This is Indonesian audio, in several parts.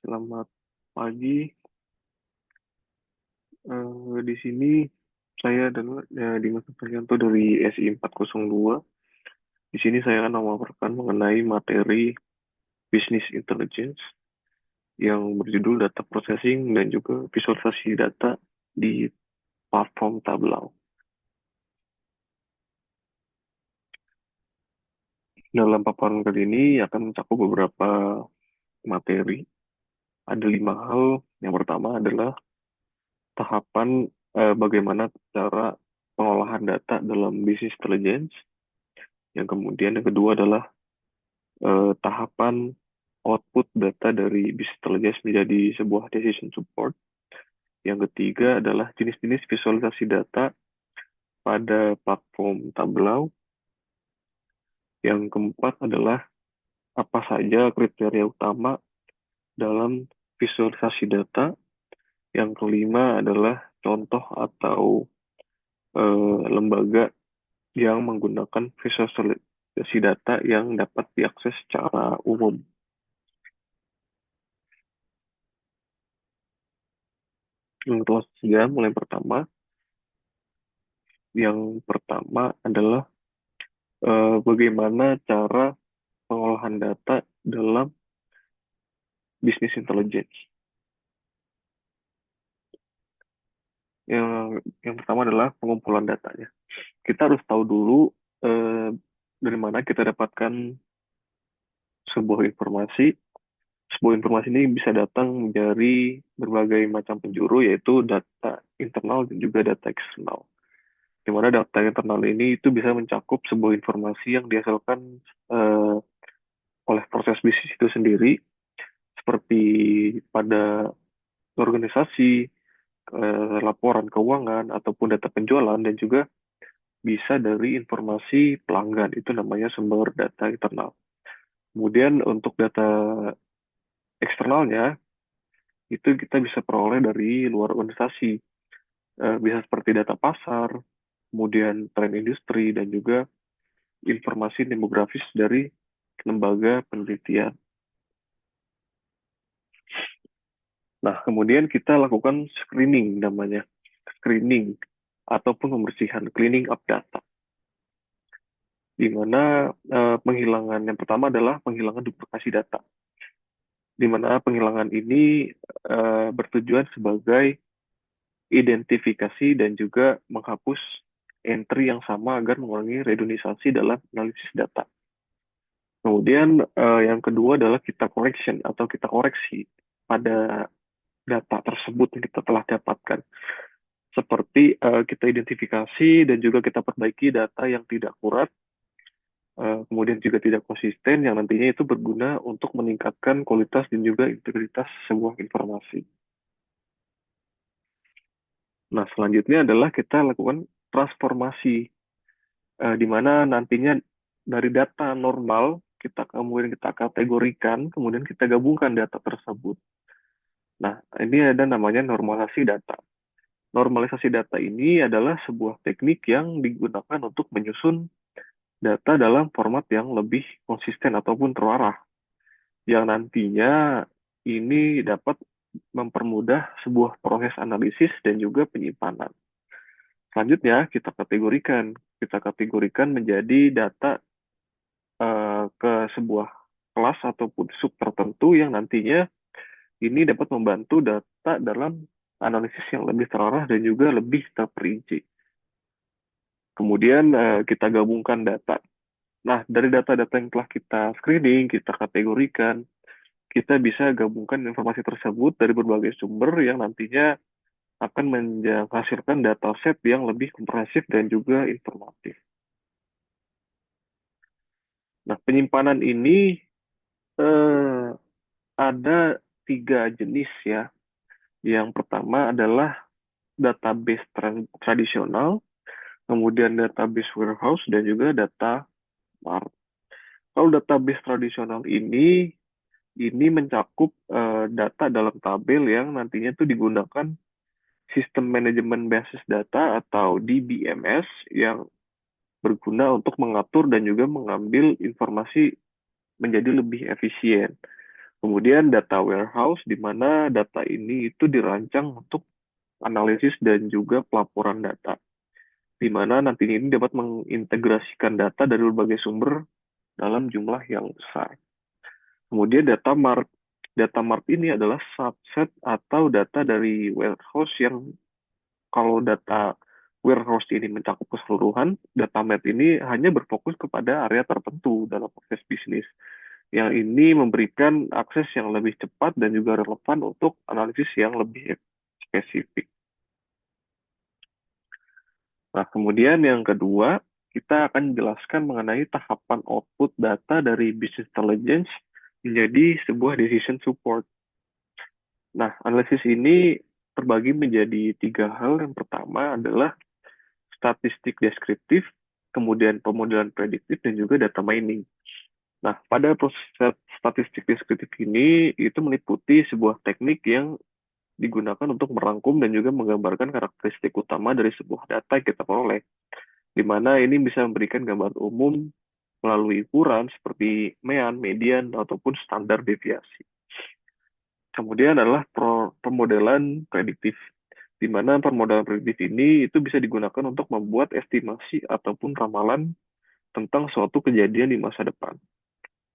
Selamat pagi. Di sini saya adalah Dimas Supriyanto dari SI 402. Di sini saya akan memaparkan mengenai materi Business Intelligence yang berjudul Data Processing dan juga visualisasi data di platform Tableau. Dalam paparan kali ini akan mencakup beberapa materi. Ada 5 hal. Yang pertama adalah tahapan bagaimana cara pengolahan data dalam business intelligence. Yang kedua adalah tahapan output data dari business intelligence menjadi sebuah decision support. Yang ketiga adalah jenis-jenis visualisasi data pada platform Tableau. Yang keempat adalah apa saja kriteria utama dalam visualisasi data. Yang kelima adalah contoh atau lembaga yang menggunakan visualisasi data yang dapat diakses secara umum. Untuk saja mulai pertama. Yang pertama adalah bagaimana cara pengolahan data dalam business intelligence. Yang pertama adalah pengumpulan datanya. Kita harus tahu dulu eh, dari mana kita dapatkan sebuah informasi. Sebuah informasi ini bisa datang dari berbagai macam penjuru, yaitu data internal dan juga data eksternal. Di mana data internal ini itu bisa mencakup sebuah informasi yang dihasilkan eh, oleh proses bisnis itu sendiri, seperti pada organisasi, laporan keuangan, ataupun data penjualan, dan juga bisa dari informasi pelanggan. Itu namanya sumber data internal. Kemudian untuk data eksternalnya, itu kita bisa peroleh dari luar organisasi. Bisa seperti data pasar, kemudian tren industri, dan juga informasi demografis dari lembaga penelitian. Nah, kemudian kita lakukan screening namanya. Screening ataupun pembersihan, cleaning up data. Di mana penghilangan yang pertama adalah penghilangan duplikasi data. Di mana penghilangan ini bertujuan sebagai identifikasi dan juga menghapus entry yang sama agar mengurangi redundasi dalam analisis data. Kemudian yang kedua adalah kita correction atau kita koreksi pada data tersebut yang kita telah dapatkan. Seperti kita identifikasi dan juga kita perbaiki data yang tidak akurat, kemudian juga tidak konsisten, yang nantinya itu berguna untuk meningkatkan kualitas dan juga integritas sebuah informasi. Nah, selanjutnya adalah kita lakukan transformasi, di mana nantinya dari data normal, kemudian kita kategorikan, kemudian kita gabungkan data tersebut. Nah, ini ada namanya normalisasi data. Normalisasi data ini adalah sebuah teknik yang digunakan untuk menyusun data dalam format yang lebih konsisten ataupun terarah, yang nantinya ini dapat mempermudah sebuah proses analisis dan juga penyimpanan. Selanjutnya, kita kategorikan. Kita kategorikan menjadi data ke sebuah kelas ataupun sub tertentu yang nantinya ini dapat membantu data dalam analisis yang lebih terarah dan juga lebih terperinci. Kemudian kita gabungkan data. Nah, dari data-data yang telah kita screening, kita kategorikan, kita bisa gabungkan informasi tersebut dari berbagai sumber yang nantinya akan menghasilkan data set yang lebih komprehensif dan juga informatif. Nah, penyimpanan ini eh, ada 3 jenis ya. Yang pertama adalah database tradisional, kemudian database warehouse, dan juga data mart. Kalau database tradisional ini mencakup data dalam tabel yang nantinya itu digunakan sistem manajemen basis data atau DBMS yang berguna untuk mengatur dan juga mengambil informasi menjadi lebih efisien. Kemudian data warehouse, di mana data ini itu dirancang untuk analisis dan juga pelaporan data, di mana nantinya ini dapat mengintegrasikan data dari berbagai sumber dalam jumlah yang besar. Kemudian data mart. Data mart ini adalah subset atau data dari warehouse yang kalau data warehouse ini mencakup keseluruhan, data mart ini hanya berfokus kepada area tertentu dalam proses bisnis. Yang ini memberikan akses yang lebih cepat dan juga relevan untuk analisis yang lebih spesifik. Nah, kemudian yang kedua, kita akan jelaskan mengenai tahapan output data dari business intelligence menjadi sebuah decision support. Nah, analisis ini terbagi menjadi tiga hal. Yang pertama adalah statistik deskriptif, kemudian pemodelan prediktif, dan juga data mining. Nah, pada proses statistik deskriptif ini, itu meliputi sebuah teknik yang digunakan untuk merangkum dan juga menggambarkan karakteristik utama dari sebuah data yang kita peroleh, di mana ini bisa memberikan gambaran umum melalui ukuran seperti mean, median, ataupun standar deviasi. Kemudian adalah pemodelan prediktif, di mana permodalan prediktif ini itu bisa digunakan untuk membuat estimasi ataupun ramalan tentang suatu kejadian di masa depan.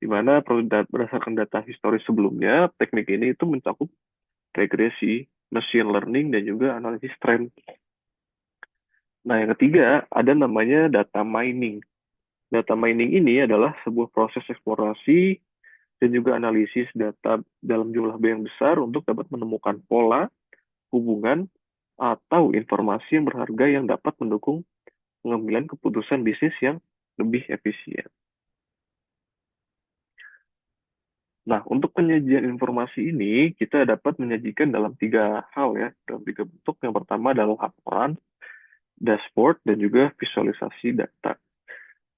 Di mana berdasarkan data historis sebelumnya, teknik ini itu mencakup regresi, machine learning, dan juga analisis tren. Nah, yang ketiga ada namanya data mining. Data mining ini adalah sebuah proses eksplorasi dan juga analisis data dalam jumlah yang besar untuk dapat menemukan pola, hubungan, atau informasi yang berharga yang dapat mendukung pengambilan keputusan bisnis yang lebih efisien. Nah, untuk penyajian informasi ini, kita dapat menyajikan dalam tiga hal ya, dalam tiga bentuk. Yang pertama adalah laporan, dashboard, dan juga visualisasi data.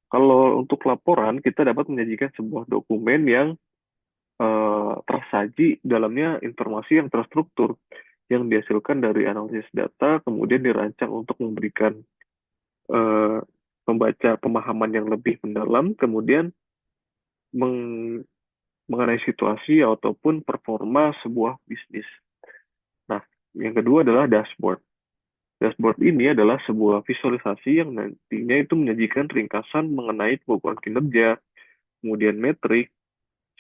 Kalau untuk laporan, kita dapat menyajikan sebuah dokumen yang tersaji dalamnya informasi yang terstruktur, yang dihasilkan dari analisis data, kemudian dirancang untuk memberikan eh, membaca pemahaman yang lebih mendalam, kemudian mengenai situasi ataupun performa sebuah bisnis. Nah, yang kedua adalah dashboard. Dashboard ini adalah sebuah visualisasi yang nantinya itu menyajikan ringkasan mengenai pengukuran kinerja, kemudian metrik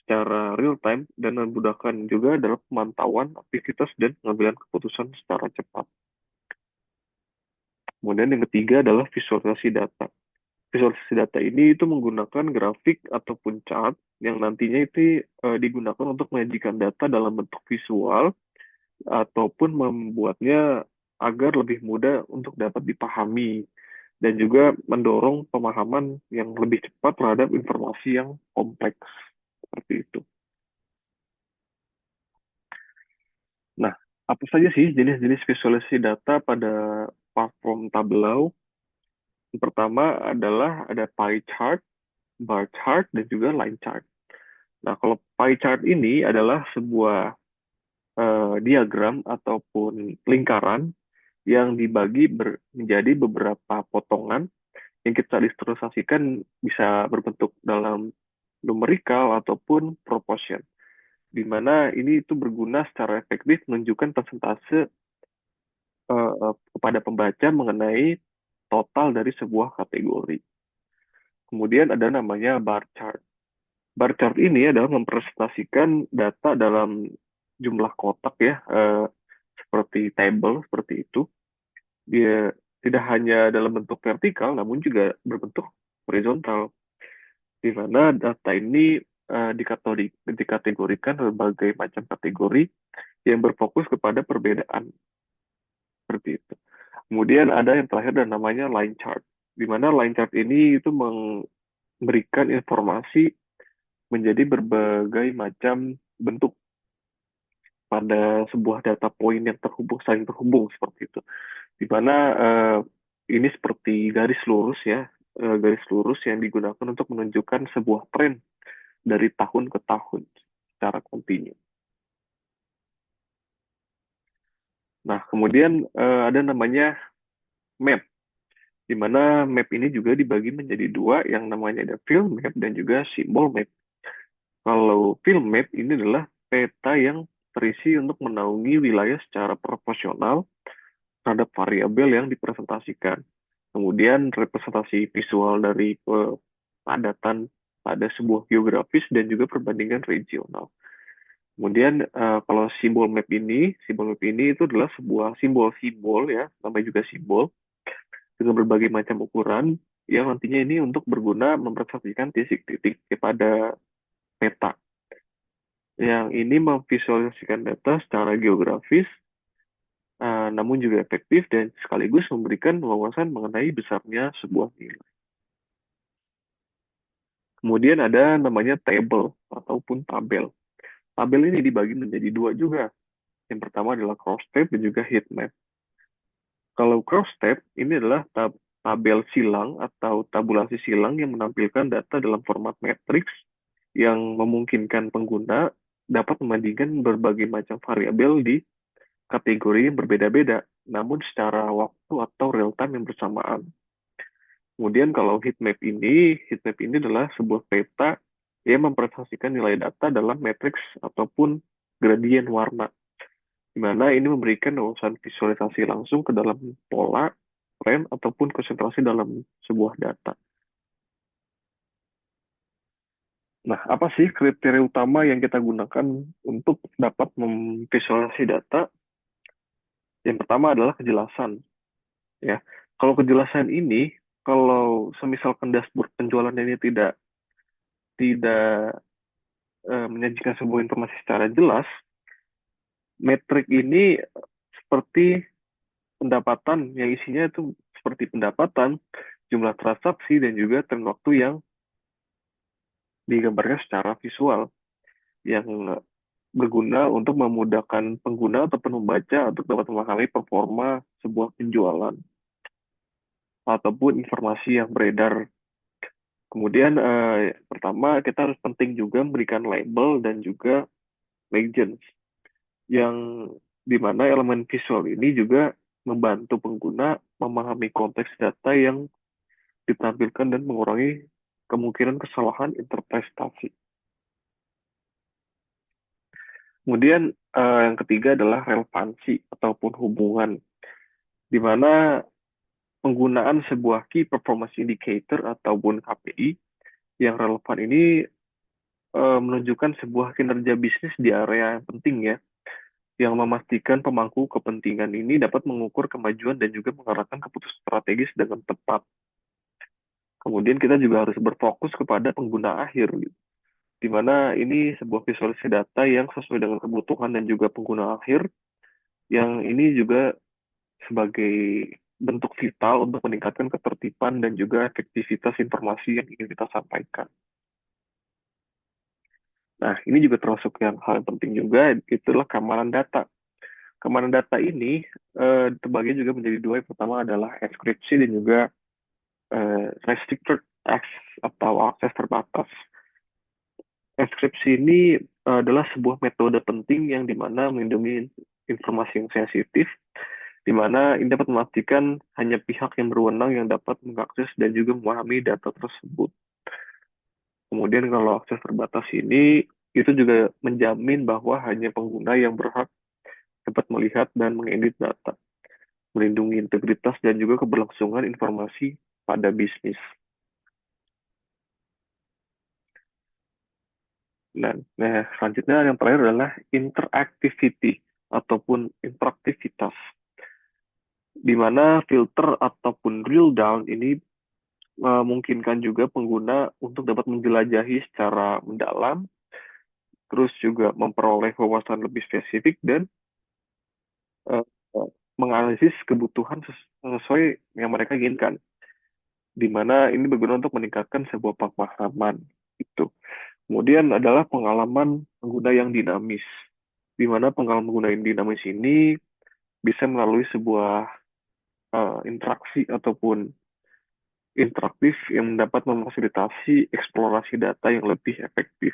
secara real time, dan memudahkan juga dalam pemantauan aktivitas dan pengambilan keputusan secara cepat. Kemudian yang ketiga adalah visualisasi data. Visualisasi data ini itu menggunakan grafik ataupun chart yang nantinya itu digunakan untuk menyajikan data dalam bentuk visual ataupun membuatnya agar lebih mudah untuk dapat dipahami dan juga mendorong pemahaman yang lebih cepat terhadap informasi yang kompleks seperti itu. Nah, apa saja sih jenis-jenis visualisasi data pada platform Tableau? Yang pertama adalah ada pie chart, bar chart, dan juga line chart. Nah, kalau pie chart ini adalah sebuah diagram ataupun lingkaran yang dibagi menjadi beberapa potongan yang kita ilustrasikan bisa berbentuk dalam numerikal ataupun proportion, di mana ini itu berguna secara efektif menunjukkan persentase kepada pembaca mengenai total dari sebuah kategori. Kemudian ada namanya bar chart. Bar chart ini adalah mempresentasikan data dalam jumlah kotak ya, seperti table seperti itu. Dia tidak hanya dalam bentuk vertikal, namun juga berbentuk horizontal, di mana data ini dikategorikan berbagai macam kategori yang berfokus kepada perbedaan seperti itu. Kemudian ada yang terakhir dan namanya line chart, di mana line chart ini itu memberikan informasi menjadi berbagai macam bentuk pada sebuah data point yang saling terhubung seperti itu. Di mana ini seperti garis lurus ya, garis lurus yang digunakan untuk menunjukkan sebuah tren dari tahun ke tahun secara kontinu. Nah, kemudian ada namanya map, di mana map ini juga dibagi menjadi dua, yang namanya ada field map dan juga symbol map. Kalau field map ini adalah peta yang terisi untuk menaungi wilayah secara proporsional terhadap variabel yang dipresentasikan. Kemudian representasi visual dari padatan pada sebuah geografis dan juga perbandingan regional. Kemudian kalau simbol map ini itu adalah sebuah simbol-simbol ya, namanya juga simbol dengan berbagai macam ukuran yang nantinya ini untuk berguna mempresentasikan titik-titik pada peta. Yang ini memvisualisasikan data secara geografis, namun juga efektif dan sekaligus memberikan wawasan mengenai besarnya sebuah nilai. Kemudian ada namanya table ataupun tabel. Tabel ini dibagi menjadi dua juga. Yang pertama adalah cross tab dan juga heat map. Kalau cross tab ini adalah tabel silang atau tabulasi silang yang menampilkan data dalam format matriks yang memungkinkan pengguna dapat membandingkan berbagai macam variabel di kategori yang berbeda-beda, namun secara waktu atau real time yang bersamaan. Kemudian kalau heat map ini adalah sebuah peta yang mempresentasikan nilai data dalam matriks ataupun gradien warna, di mana ini memberikan wawasan visualisasi langsung ke dalam pola, tren, ataupun konsentrasi dalam sebuah data. Nah, apa sih kriteria utama yang kita gunakan untuk dapat memvisualisasi data? Yang pertama adalah kejelasan. Ya, kalau kejelasan ini, kalau semisalkan dashboard penjualan ini tidak tidak menyajikan sebuah informasi secara jelas, metrik ini seperti pendapatan yang isinya itu seperti pendapatan, jumlah transaksi, dan juga tren waktu yang digambarkan secara visual yang berguna untuk memudahkan pengguna ataupun membaca untuk dapat memahami performa sebuah penjualan ataupun informasi yang beredar. Kemudian pertama kita harus penting juga memberikan label dan juga legends yang dimana elemen visual ini juga membantu pengguna memahami konteks data yang ditampilkan dan mengurangi kemungkinan kesalahan interpretasi. Kemudian yang ketiga adalah relevansi ataupun hubungan, di mana penggunaan sebuah Key Performance Indicator ataupun KPI yang relevan ini menunjukkan sebuah kinerja bisnis di area yang penting ya, yang memastikan pemangku kepentingan ini dapat mengukur kemajuan dan juga mengarahkan keputusan strategis dengan tepat. Kemudian kita juga harus berfokus kepada pengguna akhir, gitu, di mana ini sebuah visualisasi data yang sesuai dengan kebutuhan dan juga pengguna akhir, yang ini juga sebagai bentuk vital untuk meningkatkan ketertiban dan juga efektivitas informasi yang ingin kita sampaikan. Nah, ini juga termasuk yang hal yang penting juga, itulah keamanan data. Keamanan data ini terbagi juga menjadi dua. Yang pertama adalah enkripsi dan juga restricted access atau akses terbatas. Enkripsi ini adalah sebuah metode penting yang dimana melindungi informasi yang sensitif, di mana ini dapat memastikan hanya pihak yang berwenang yang dapat mengakses dan juga memahami data tersebut. Kemudian kalau akses terbatas ini, itu juga menjamin bahwa hanya pengguna yang berhak dapat melihat dan mengedit data, melindungi integritas dan juga keberlangsungan informasi pada bisnis. Nah, selanjutnya yang terakhir adalah interactivity ataupun interaktivitas, di mana filter ataupun drill down ini memungkinkan juga pengguna untuk dapat menjelajahi secara mendalam, terus juga memperoleh wawasan lebih spesifik dan uh, menganalisis kebutuhan sesuai yang mereka inginkan, di mana ini berguna untuk meningkatkan sebuah pemahaman itu. Kemudian adalah pengalaman pengguna yang dinamis, di mana pengalaman pengguna yang dinamis ini bisa melalui sebuah interaksi ataupun interaktif yang dapat memfasilitasi eksplorasi data yang lebih efektif,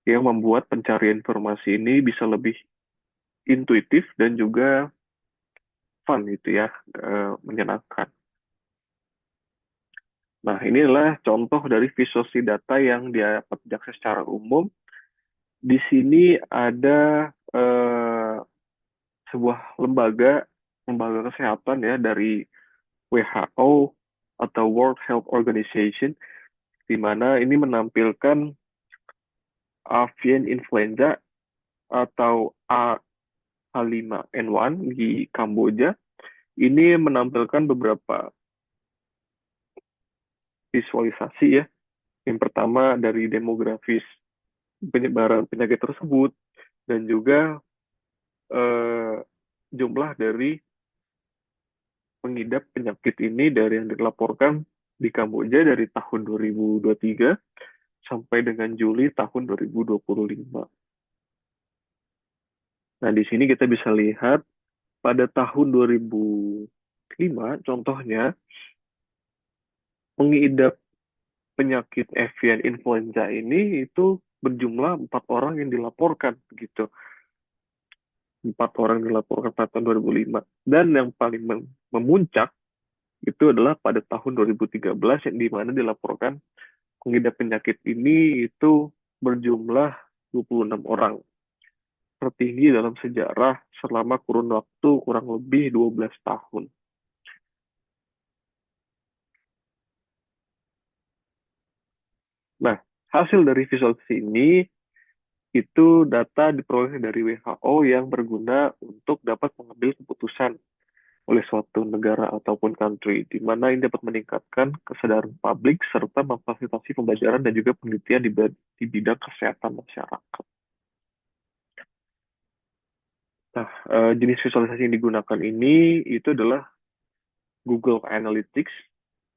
yang membuat pencarian informasi ini bisa lebih intuitif dan juga fun gitu ya, menyenangkan. Nah, ini adalah contoh dari visualisasi data yang dapat diakses secara umum Di sini ada sebuah lembaga lembaga kesehatan ya dari WHO atau World Health Organization, di mana ini menampilkan avian influenza atau A H5N1 di Kamboja. Ini menampilkan beberapa visualisasi ya. Yang pertama dari demografis penyebaran penyakit tersebut, dan juga eh, jumlah dari pengidap penyakit ini dari yang dilaporkan di Kamboja dari tahun 2023 sampai dengan Juli tahun 2025. Nah, di sini kita bisa lihat pada tahun 2005, contohnya, pengidap penyakit avian influenza ini itu berjumlah 4 orang yang dilaporkan gitu. 4 orang dilaporkan pada tahun 2005. Dan yang paling memuncak itu adalah pada tahun 2013, yang di mana dilaporkan pengidap penyakit ini itu berjumlah 26 orang. Tertinggi dalam sejarah selama kurun waktu kurang lebih 12 tahun. Nah, hasil dari visualisasi ini itu data diperoleh dari WHO yang berguna untuk dapat mengambil keputusan oleh suatu negara ataupun country, di mana ini dapat meningkatkan kesadaran publik serta memfasilitasi pembelajaran dan juga penelitian di bidang kesehatan masyarakat. Nah, jenis visualisasi yang digunakan ini itu adalah Google Analytics,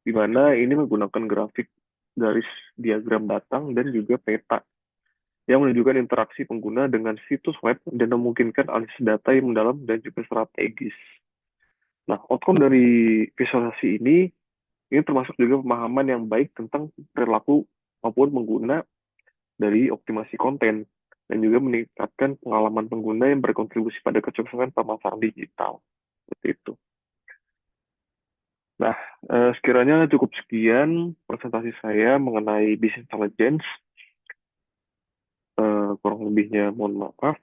di mana ini menggunakan grafik garis diagram batang dan juga peta yang menunjukkan interaksi pengguna dengan situs web dan memungkinkan analisis data yang mendalam dan juga strategis. Nah, outcome dari visualisasi ini termasuk juga pemahaman yang baik tentang perilaku maupun pengguna dari optimasi konten, dan juga meningkatkan pengalaman pengguna yang berkontribusi pada kesuksesan pemasaran digital. Seperti itu. Nah, sekiranya cukup sekian presentasi saya mengenai business intelligence. Kurang lebihnya mohon maaf.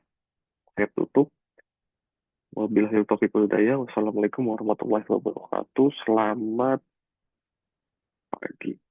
Saya tutup. Wabillahi taufiq wal hidayah. Wassalamualaikum warahmatullahi wabarakatuh. Selamat pagi.